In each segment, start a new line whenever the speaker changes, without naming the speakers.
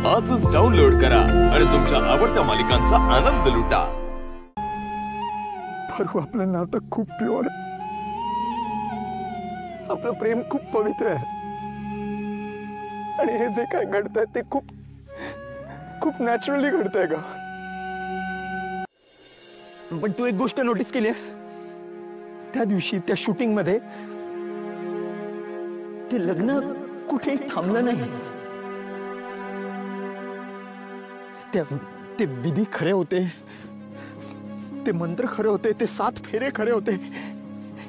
आजच डाउनलोड करा आणि तुमच्या आवडत्या मालिकांचा आनंद लुटा।
पारू, आपलं नातं खूप प्युअर आहे, आपलं प्रेम खूप पवित्र आहे आणि हे जे काय घडतंय ते खूप खूप नॅचरली घडतंय का? पण तू एक गोष्ट नोटीस केलीस? त्या दिवशी त्या शूटिंग मध्ये ते लग्न कुठेही थांबलं नाही। ते विधी खरे होते, ते मंत्र खरे होते, ते 7 फेरे खरे होते।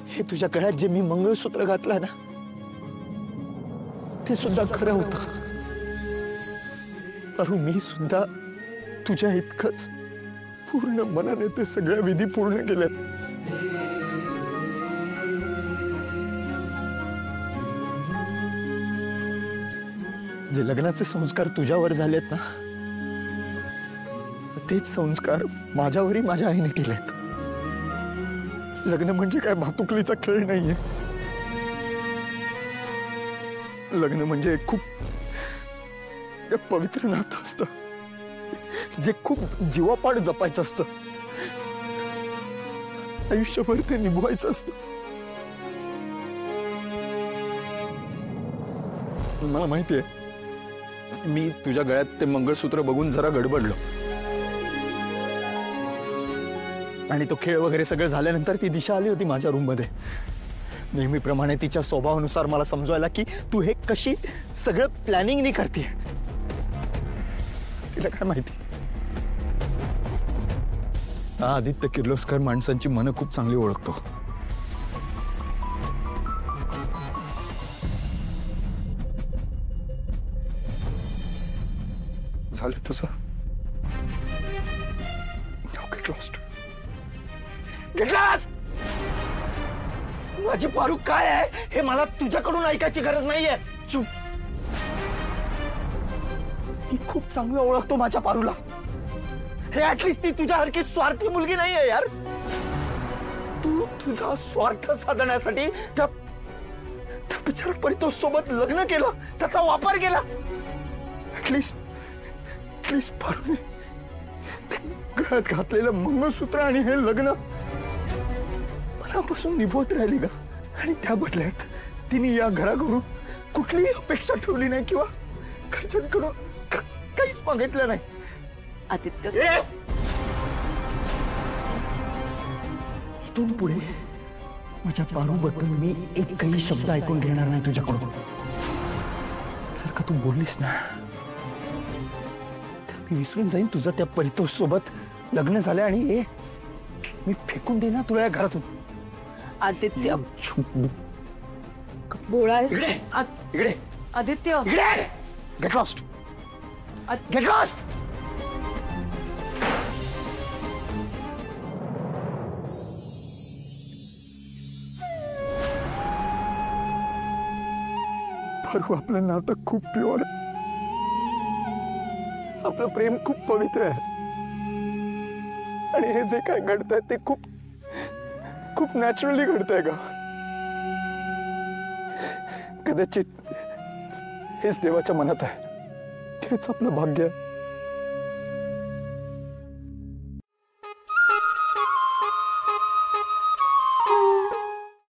हे तुझ्या गळ्यात जे मी मंगळसूत्र घातलं ना, ते सुद्धा खरं होतं। अरे मी सुद्धा तुझ्या इतकंच पूर्ण मनाने ते सगळ्या विधी पूर्ण केल्यात। जे लग्नाचे संस्कार तुझ्यावर झालेत ना, तेच संस्कार माझ्यावरही माझ्या आईने केलेत। लग्न म्हणजे काय भातुकलीचा खेळ नाहीये। लग्न म्हणजे खूप पवित्र नातं असतं, जे खूप जीवापाड जपायचं असतं, आयुष्यभर ते निभवायचं असतं। मला माहितीये, मी तुझ्या गळ्यात ते मंगळसूत्र बघून जरा गडबडलो आणि तो खेळ वगैरे सगळं झाल्यानंतर ती दिशा आली होती माझ्या रूम मध्ये। नेहमीप्रमाणे तिच्या स्वभावानुसार मला समजवायला की तू हे कशी सगळं प्लॅनिंगनी करते। तिला काय माहिती, हा आदित्य किर्लोस्कर माणसांची मनं खूप चांगली ओळखतो। झालं तुझं, गेट लॉस्ट, गेट लॉस्ट। माझी पारू काय आहे हे मला तुझ्याकडून ऐकायची गरज नाहीये। चुप। मी खूप चांगलं ओळखतो माझ्या पारूला। हे ऍटलीस्ट ती तुझ्यासारखी स्वार्थी मुलगी नाहीये यार। तू तुझा स्वार्थ साधण्यासाठी त्या बिचारा परितोष सोबत लग्न केलं, त्याचा वापर केला। ऍटलीस्ट पारूने गळ्यात घातलेलं मंगळसूत्र आणि हे लग्न मनापासून निभवत राहिली का? आणि त्या बदल्यात तिने या घराकडून कुठलीही अपेक्षा ठेवली नाही किंवा घरच्यांकडून काहीच मागितलं नाही।
आदित्य,
इथून पुढे माझ्या पारूबद्दल मी एकही शब्द ऐकून घेणार नाही तुझ्याकडून। जर का तू बोललीस ना, मी विसरून जाईन तुझं त्या परितोष सोबत लग्न झालं आणि हे मी फेकून देईन तुला या घरातून।
आदित्य बोळा आहेस?
इकडे
Aditya,
get lost, get lost. Paru, आपलं नातं खूप प्युअर आहे, आपलं प्रेम खूप पवित्र आहे आणि हे जे काय घडतंय ते खूप खूप नॅचरली घडतंय का? कदाचित हेच देवाच्या मनात आहे, हेच आपलं भाग्य आहे।